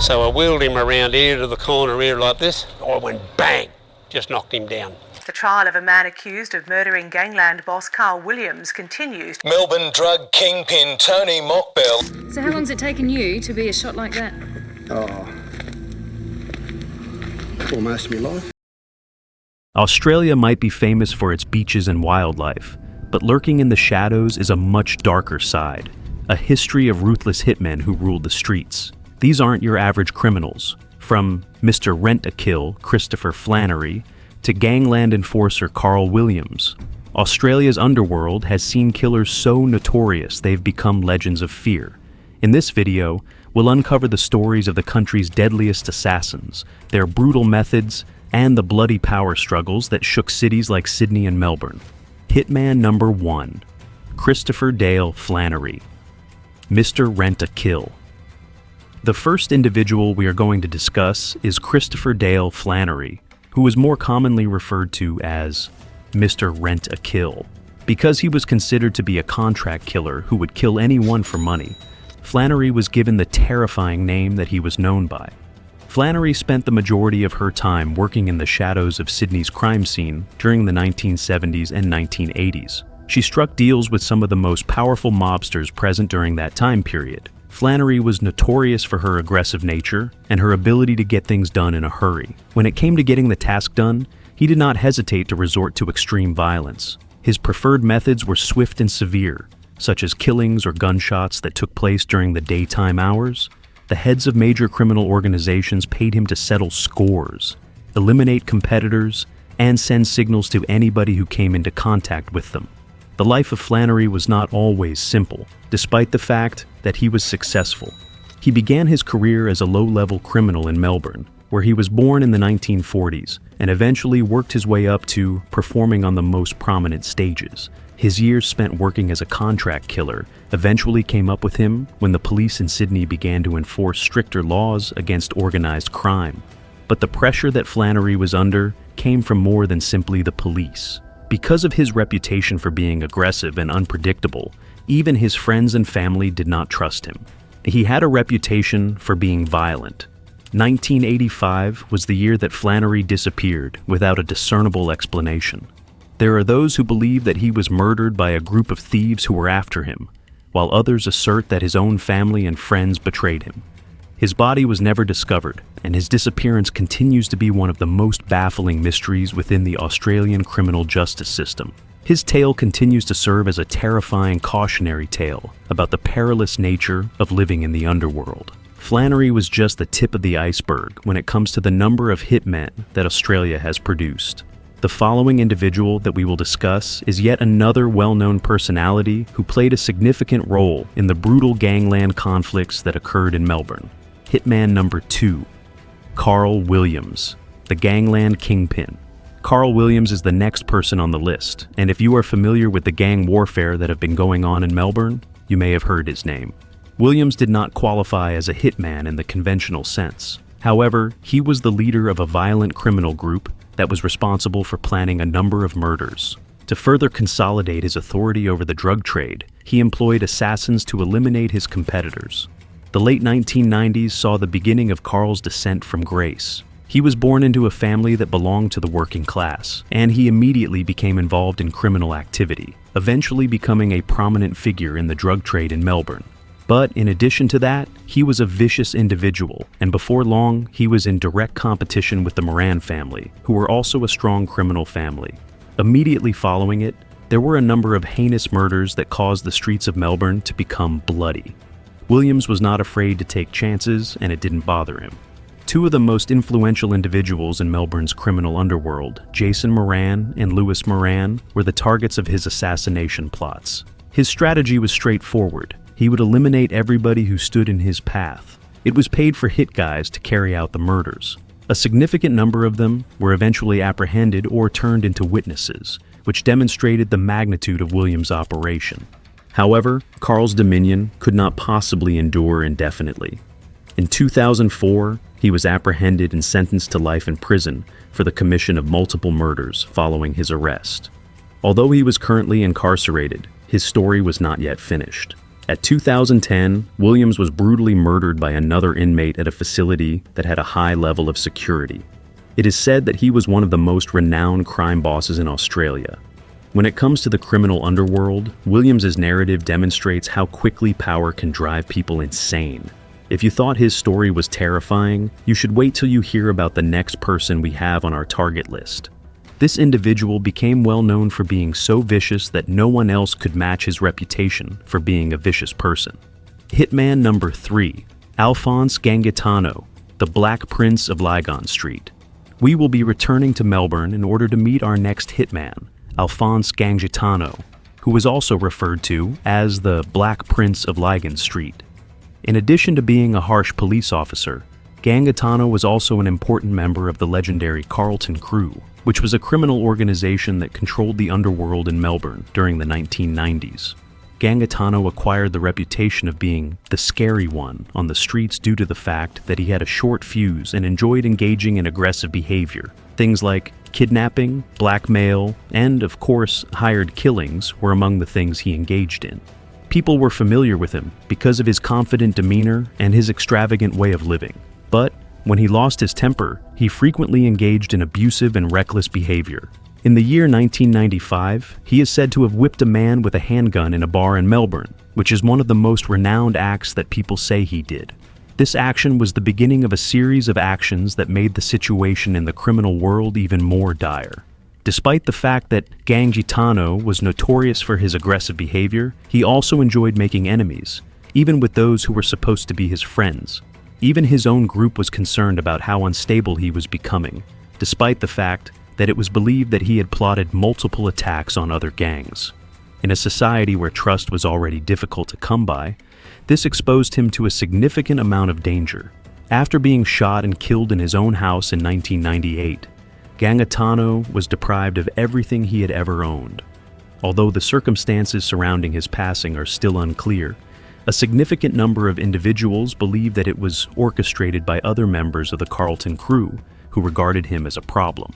So I wheeled him around here to the corner here like this. I went bang, just knocked him down. The trial of a man accused of murdering gangland boss Carl Williams continues. Melbourne drug kingpin Tony Mokbel. So how long's it taken you to be a shot like that? Almost my life. Australia might be famous for its beaches and wildlife, but lurking in the shadows is a much darker side. A history of ruthless hitmen who ruled the streets. These aren't your average criminals. From Mr. Rent-a-Kill, Christopher Flannery, to gangland enforcer Carl Williams, Australia's underworld has seen killers so notorious they've become legends of fear. In this video, we'll uncover the stories of the country's deadliest assassins, their brutal methods, and the bloody power struggles that shook cities like Sydney and Melbourne. Hitman number 1, Christopher Dale Flannery, Mr. Rent-a-Kill. The first individual we are going to discuss is Christopher Dale Flannery, who is more commonly referred to as Mr. Rent-a-Kill. Because he was considered to be a contract killer who would kill anyone for money, Flannery was given the terrifying name that he was known by. Flannery spent the majority of her time working in the shadows of Sydney's crime scene during the 1970s and 1980s. She struck deals with some of the most powerful mobsters present during that time period. Flannery was notorious for her aggressive nature and her ability to get things done in a hurry. When it came to getting the task done, he did not hesitate to resort to extreme violence. His preferred methods were swift and severe, such as killings or gunshots that took place during the daytime hours. The heads of major criminal organizations paid him to settle scores, eliminate competitors, and send signals to anybody who came into contact with them. The life of Flannery was not always simple, despite the fact that he was successful. He began his career as a low-level criminal in Melbourne, where he was born in the 1940s, and eventually worked his way up to performing on the most prominent stages. His years spent working as a contract killer eventually came up with him when the police in Sydney began to enforce stricter laws against organized crime. But the pressure that Flannery was under came from more than simply the police. Because of his reputation for being aggressive and unpredictable, even his friends and family did not trust him. He had a reputation for being violent. 1985 was the year that Flannery disappeared without a discernible explanation. There are those who believe that he was murdered by a group of thieves who were after him, while others assert that his own family and friends betrayed him. His body was never discovered, and his disappearance continues to be one of the most baffling mysteries within the Australian criminal justice system. His tale continues to serve as a terrifying cautionary tale about the perilous nature of living in the underworld. Flannery was just the tip of the iceberg when it comes to the number of hitmen that Australia has produced. The following individual that we will discuss is yet another well-known personality who played a significant role in the brutal gangland conflicts that occurred in Melbourne. Hitman number 2, Carl Williams, the gangland kingpin. Carl Williams is the next person on the list, and if you are familiar with the gang warfare that have been going on in Melbourne, you may have heard his name. Williams did not qualify as a hitman in the conventional sense. However, he was the leader of a violent criminal group that was responsible for planning a number of murders. To further consolidate his authority over the drug trade, he employed assassins to eliminate his competitors. The late 1990s saw the beginning of Carl's descent from grace. He was born into a family that belonged to the working class, and he immediately became involved in criminal activity, eventually becoming a prominent figure in the drug trade in Melbourne. But in addition to that, he was a vicious individual, and before long, he was in direct competition with the Moran family, who were also a strong criminal family. Immediately following it, there were a number of heinous murders that caused the streets of Melbourne to become bloody. Williams was not afraid to take chances, and it didn't bother him. Two of the most influential individuals in Melbourne's criminal underworld, Jason Moran and Louis Moran, were the targets of his assassination plots. His strategy was straightforward. He would eliminate everybody who stood in his path. It was paid for hit guys to carry out the murders. A significant number of them were eventually apprehended or turned into witnesses, which demonstrated the magnitude of Williams' operation. However, Carl's dominion could not possibly endure indefinitely. In 2004, he was apprehended and sentenced to life in prison for the commission of multiple murders following his arrest. Although he was currently incarcerated, his story was not yet finished. At 2010, Williams was brutally murdered by another inmate at a facility that had a high level of security. It is said that he was one of the most renowned crime bosses in Australia. When it comes to the criminal underworld, Williams's narrative demonstrates how quickly power can drive people insane. If you thought his story was terrifying, you should wait till you hear about the next person we have on our target list. This individual became well known for being so vicious that no one else could match his reputation for being a vicious person. Hitman number 3, Alphonse Gangitano, the Black Prince of Lygon Street. We will be returning to Melbourne in order to meet our next hitman, Alphonse Gangitano, who was also referred to as the Black Prince of Lygon Street. In addition to being a harsh police officer, Gangitano was also an important member of the legendary Carlton Crew, which was a criminal organization that controlled the underworld in Melbourne during the 1990s. Gangitano acquired the reputation of being the scary one on the streets due to the fact that he had a short fuse and enjoyed engaging in aggressive behavior. Things like kidnapping, blackmail, and, of course, hired killings were among the things he engaged in. People were familiar with him because of his confident demeanor and his extravagant way of living. But when he lost his temper, he frequently engaged in abusive and reckless behavior. In the year 1995, he is said to have whipped a man with a handgun in a bar in Melbourne, which is one of the most renowned acts that people say he did. This action was the beginning of a series of actions that made the situation in the criminal world even more dire. Despite the fact that Gangitano was notorious for his aggressive behavior, he also enjoyed making enemies, even with those who were supposed to be his friends. Even his own group was concerned about how unstable he was becoming, despite the fact that it was believed that he had plotted multiple attacks on other gangs. In a society where trust was already difficult to come by, this exposed him to a significant amount of danger. After being shot and killed in his own house in 1998, Gangitano was deprived of everything he had ever owned. Although the circumstances surrounding his passing are still unclear, a significant number of individuals believe that it was orchestrated by other members of the Carlton Crew who regarded him as a problem.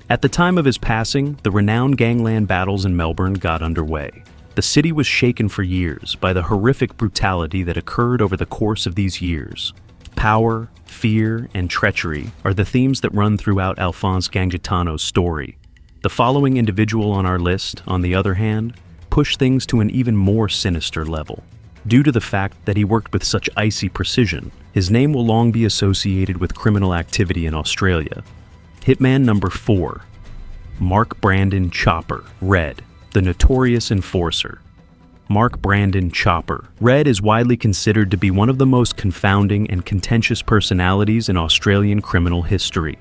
At the time of his passing, the renowned gangland battles in Melbourne got underway. The city was shaken for years by the horrific brutality that occurred over the course of these years. Power, fear, and treachery are the themes that run throughout Alphonse Gangitano's story. The following individual on our list, on the other hand, pushed things to an even more sinister level. Due to the fact that he worked with such icy precision, his name will long be associated with criminal activity in Australia. Hitman number 4, Mark Brandon Chopper, Red, the Notorious Enforcer. Mark Brandon Chopper. Red is widely considered to be one of the most confounding and contentious personalities in Australian criminal history.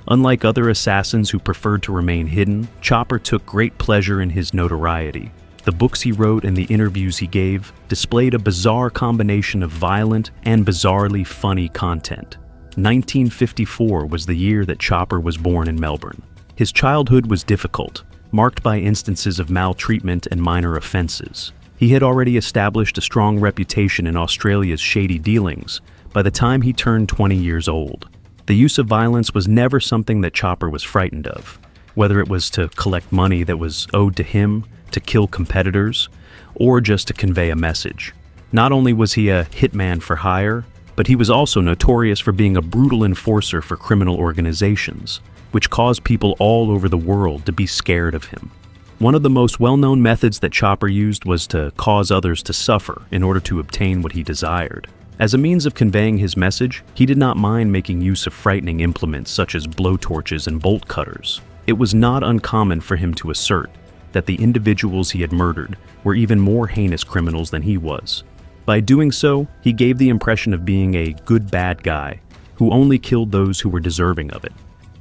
Unlike other assassins who preferred to remain hidden, Chopper took great pleasure in his notoriety. The books he wrote and the interviews he gave displayed a bizarre combination of violent and bizarrely funny content. 1954 was the year that Chopper was born in Melbourne. His childhood was difficult, marked by instances of maltreatment and minor offenses. He had already established a strong reputation in Australia's shady dealings by the time he turned 20 years old. The use of violence was never something that Chopper was frightened of, whether it was to collect money that was owed to him, to kill competitors, or just to convey a message. Not only was he a hitman for hire, but he was also notorious for being a brutal enforcer for criminal organizations, which caused people all over the world to be scared of him. One of the most well-known methods that Chopper used was to cause others to suffer in order to obtain what he desired. As a means of conveying his message, he did not mind making use of frightening implements such as blowtorches and bolt cutters. It was not uncommon for him to assert that the individuals he had murdered were even more heinous criminals than he was. By doing so, he gave the impression of being a good bad guy who only killed those who were deserving of it.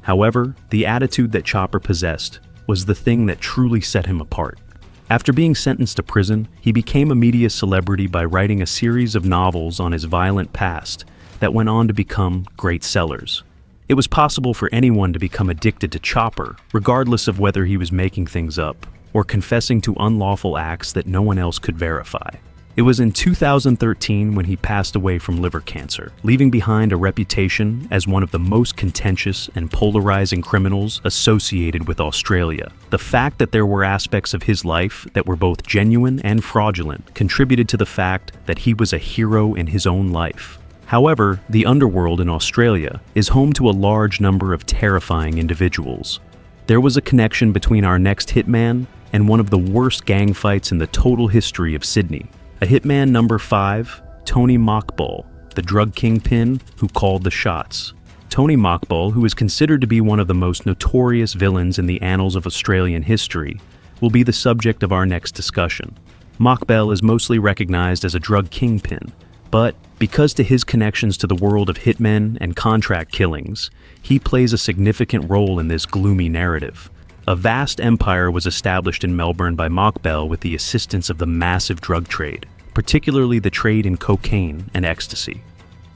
However, the attitude that Chopper possessed was the thing that truly set him apart. After being sentenced to prison, he became a media celebrity by writing a series of novels on his violent past that went on to become great sellers. It was possible for anyone to become addicted to Chopper, regardless of whether he was making things up or confessing to unlawful acts that no one else could verify. It was in 2013 when he passed away from liver cancer, leaving behind a reputation as one of the most contentious and polarizing criminals associated with Australia. The fact that there were aspects of his life that were both genuine and fraudulent contributed to the fact that he was a hero in his own life. However, the underworld in Australia is home to a large number of terrifying individuals. There was a connection between our next hitman and one of the worst gang fights in the total history of Sydney. A hitman number 5, Tony Mokbel, the drug kingpin who called the shots. Tony Mokbel, who is considered to be one of the most notorious villains in the annals of Australian history, will be the subject of our next discussion. Mokbel is mostly recognized as a drug kingpin, but because to his connections to the world of hitmen and contract killings, he plays a significant role in this gloomy narrative. A vast empire was established in Melbourne by Mokbel with the assistance of the massive drug trade, particularly the trade in cocaine and ecstasy.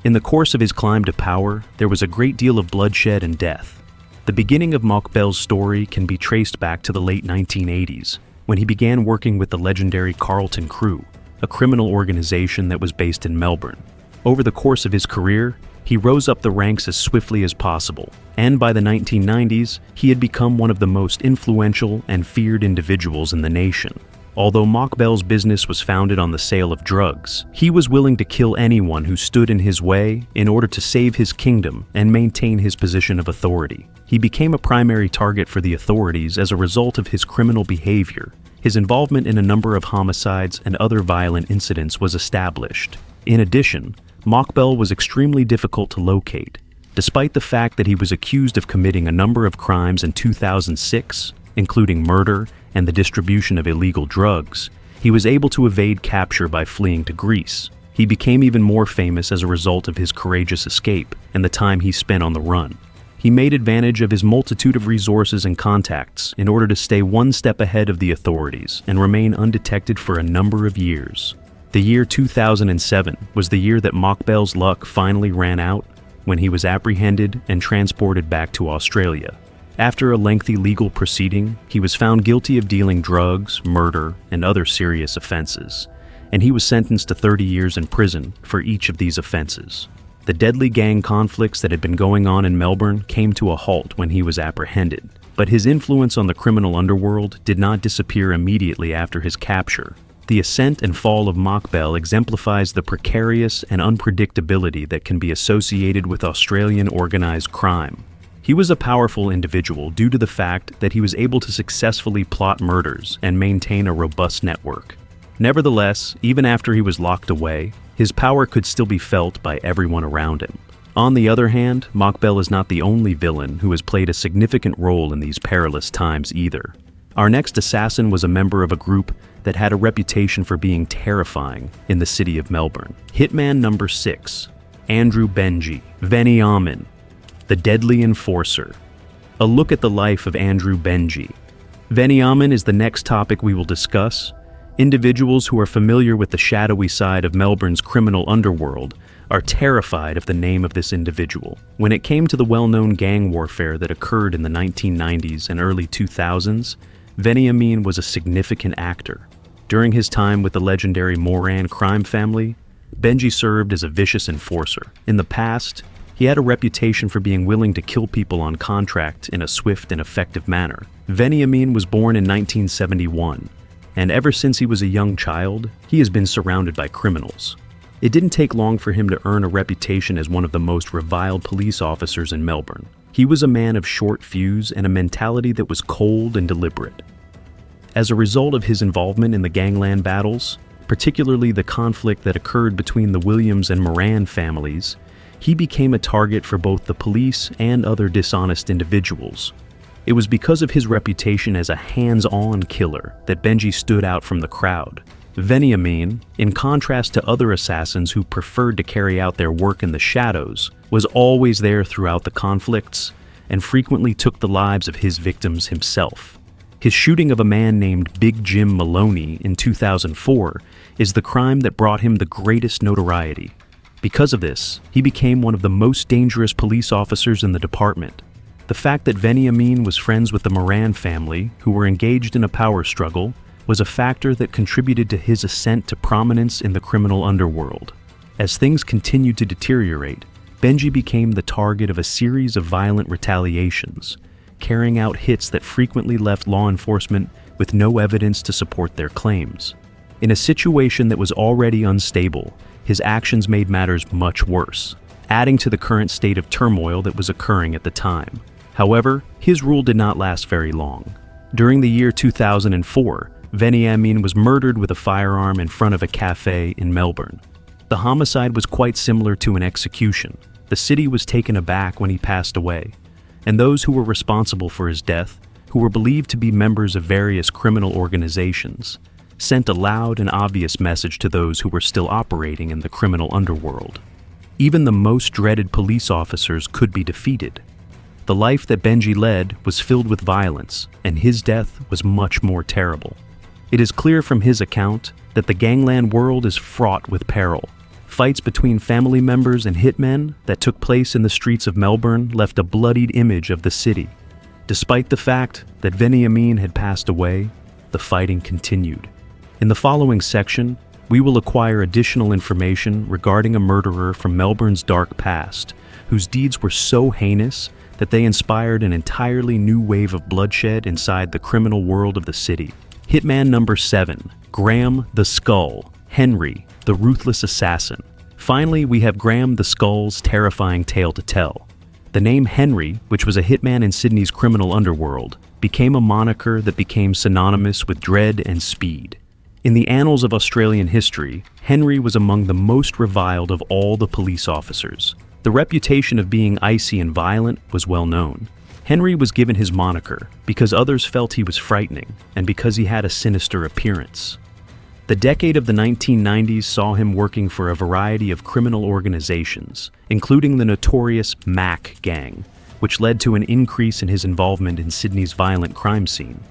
In the course of his climb to power, there was a great deal of bloodshed and death. The beginning of Mokbel's story can be traced back to the late 1980s, when he began working with the legendary Carlton Crew, a criminal organization that was based in Melbourne. Over the course of his career, he rose up the ranks as swiftly as possible, and by the 1990s, he had become one of the most influential and feared individuals in the nation. Although Mokbel's business was founded on the sale of drugs, he was willing to kill anyone who stood in his way in order to save his kingdom and maintain his position of authority. He became a primary target for the authorities as a result of his criminal behavior. His involvement in a number of homicides and other violent incidents was established. In addition, Mokbel was extremely difficult to locate. Despite the fact that he was accused of committing a number of crimes in 2006, including murder and the distribution of illegal drugs, he was able to evade capture by fleeing to Greece. He became even more famous as a result of his courageous escape and the time he spent on the run. He made advantage of his multitude of resources and contacts in order to stay one step ahead of the authorities and remain undetected for a number of years. The year 2007 was the year that Mokbel's luck finally ran out when he was apprehended and transported back to Australia. After a lengthy legal proceeding, he was found guilty of dealing drugs, murder, and other serious offenses, and he was sentenced to 30 years in prison for each of these offenses. The deadly gang conflicts that had been going on in Melbourne came to a halt when he was apprehended, but his influence on the criminal underworld did not disappear immediately after his capture. The ascent and fall of Mokbel exemplifies the precarious and unpredictability that can be associated with Australian organized crime. He was a powerful individual due to the fact that he was able to successfully plot murders and maintain a robust network. Nevertheless, even after he was locked away, his power could still be felt by everyone around him. On the other hand, Mokbel is not the only villain who has played a significant role in these perilous times either. Our next assassin was a member of a group that had a reputation for being terrifying in the city of Melbourne. Hitman number 6, Andrew Benji, Veniamin, the deadly enforcer. A look at the life of Andrew Benji. Veniamin is the next topic we will discuss. Individuals who are familiar with the shadowy side of Melbourne's criminal underworld are terrified of the name of this individual. When it came to the well-known gang warfare that occurred in the 1990s and early 2000s, Veniamin was a significant actor. During his time with the legendary Moran crime family, Benji served as a vicious enforcer. In the past, he had a reputation for being willing to kill people on contract in a swift and effective manner. Veniamin was born in 1971, and ever since he was a young child, he has been surrounded by criminals. It didn't take long for him to earn a reputation as one of the most reviled police officers in Melbourne. He was a man of short fuse and a mentality that was cold and deliberate. As a result of his involvement in the gangland battles, particularly the conflict that occurred between the Williams and Moran families, he became a target for both the police and other dishonest individuals. It was because of his reputation as a hands-on killer that Benji stood out from the crowd. Veniamin, in contrast to other assassins who preferred to carry out their work in the shadows, was always there throughout the conflicts and frequently took the lives of his victims himself. His shooting of a man named Big Jim Maloney in 2004 is the crime that brought him the greatest notoriety. Because of this, he became one of the most dangerous police officers in the department. The fact that Veniamin was friends with the Moran family, who were engaged in a power struggle, was a factor that contributed to his ascent to prominence in the criminal underworld. As things continued to deteriorate, Benji became the target of a series of violent retaliations, carrying out hits that frequently left law enforcement with no evidence to support their claims. In a situation that was already unstable, his actions made matters much worse, adding to the current state of turmoil that was occurring at the time. However, his rule did not last very long. During the year 2004, Veniamin was murdered with a firearm in front of a cafe in Melbourne. The homicide was quite similar to an execution. The city was taken aback when he passed away, and those who were responsible for his death, who were believed to be members of various criminal organizations, sent a loud and obvious message to those who were still operating in the criminal underworld. Even the most dreaded police officers could be defeated. The life that Benji led was filled with violence, and his death was much more terrible. It is clear from his account that the gangland world is fraught with peril. Fights between family members and hitmen that took place in the streets of Melbourne left a bloodied image of the city. Despite the fact that Veniamin had passed away, the fighting continued. In the following section, we will acquire additional information regarding a murderer from Melbourne's dark past, whose deeds were so heinous that they inspired an entirely new wave of bloodshed inside the criminal world of the city. Hitman number 7, Graham the Skull, Henry, the ruthless assassin. Finally, we have Graham the Skull's terrifying tale to tell. The name Henry, which was a hitman in Sydney's criminal underworld, became a moniker that became synonymous with dread and speed. In the annals of Australian history, Henry was among the most reviled of all the police officers. The reputation of being icy and violent was well known. Henry was given his moniker because others felt he was frightening and because he had a sinister appearance. The decade of the 1990s saw him working for a variety of criminal organizations, including the notorious Mac gang, which led to an increase in his involvement in Sydney's violent crime scene.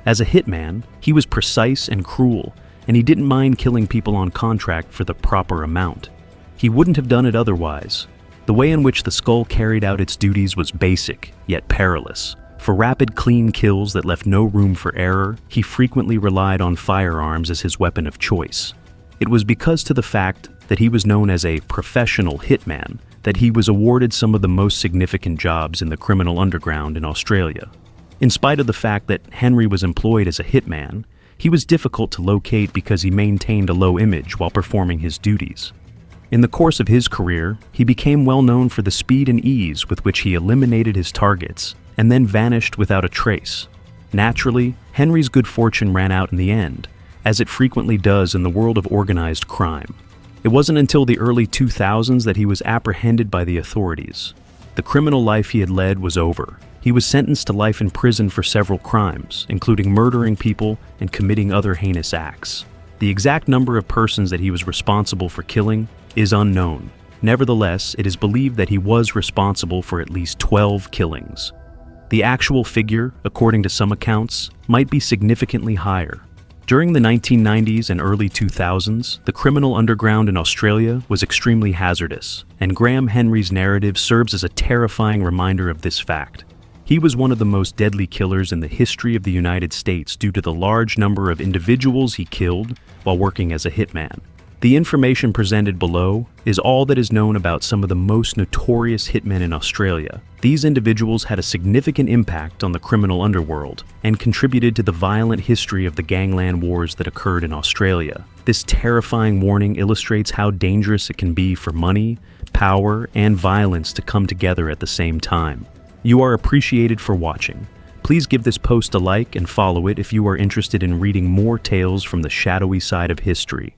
As a hitman, he was precise and cruel, and he didn't mind killing people on contract for the proper amount. He wouldn't have done it otherwise. The way in which the Skull carried out its duties was basic, yet perilous. For rapid, clean kills that left no room for error, he frequently relied on firearms as his weapon of choice. It was because to the fact that he was known as a professional hitman that he was awarded some of the most significant jobs in the criminal underground in Australia. In spite of the fact that Henry was employed as a hitman, he was difficult to locate because he maintained a low image while performing his duties. In the course of his career, he became well known for the speed and ease with which he eliminated his targets and then vanished without a trace. Naturally, Henry's good fortune ran out in the end, as it frequently does in the world of organized crime. It wasn't until the early 2000s that he was apprehended by the authorities. The criminal life he had led was over. He was sentenced to life in prison for several crimes, including murdering people and committing other heinous acts. The exact number of persons that he was responsible for killing is unknown. Nevertheless, it is believed that he was responsible for at least 12 killings. The actual figure, according to some accounts, might be significantly higher. During the 1990s and early 2000s, the criminal underground in Australia was extremely hazardous, and Graham Henry's narrative serves as a terrifying reminder of this fact. He was one of the most deadly killers in the history of the United States due to the large number of individuals he killed while working as a hitman. The information presented below is all that is known about some of the most notorious hitmen in Australia. These individuals had a significant impact on the criminal underworld and contributed to the violent history of the gangland wars that occurred in Australia. This terrifying warning illustrates how dangerous it can be for money, power, and violence to come together at the same time. You are appreciated for watching. Please give this post a like and follow it if you are interested in reading more tales from the shadowy side of history.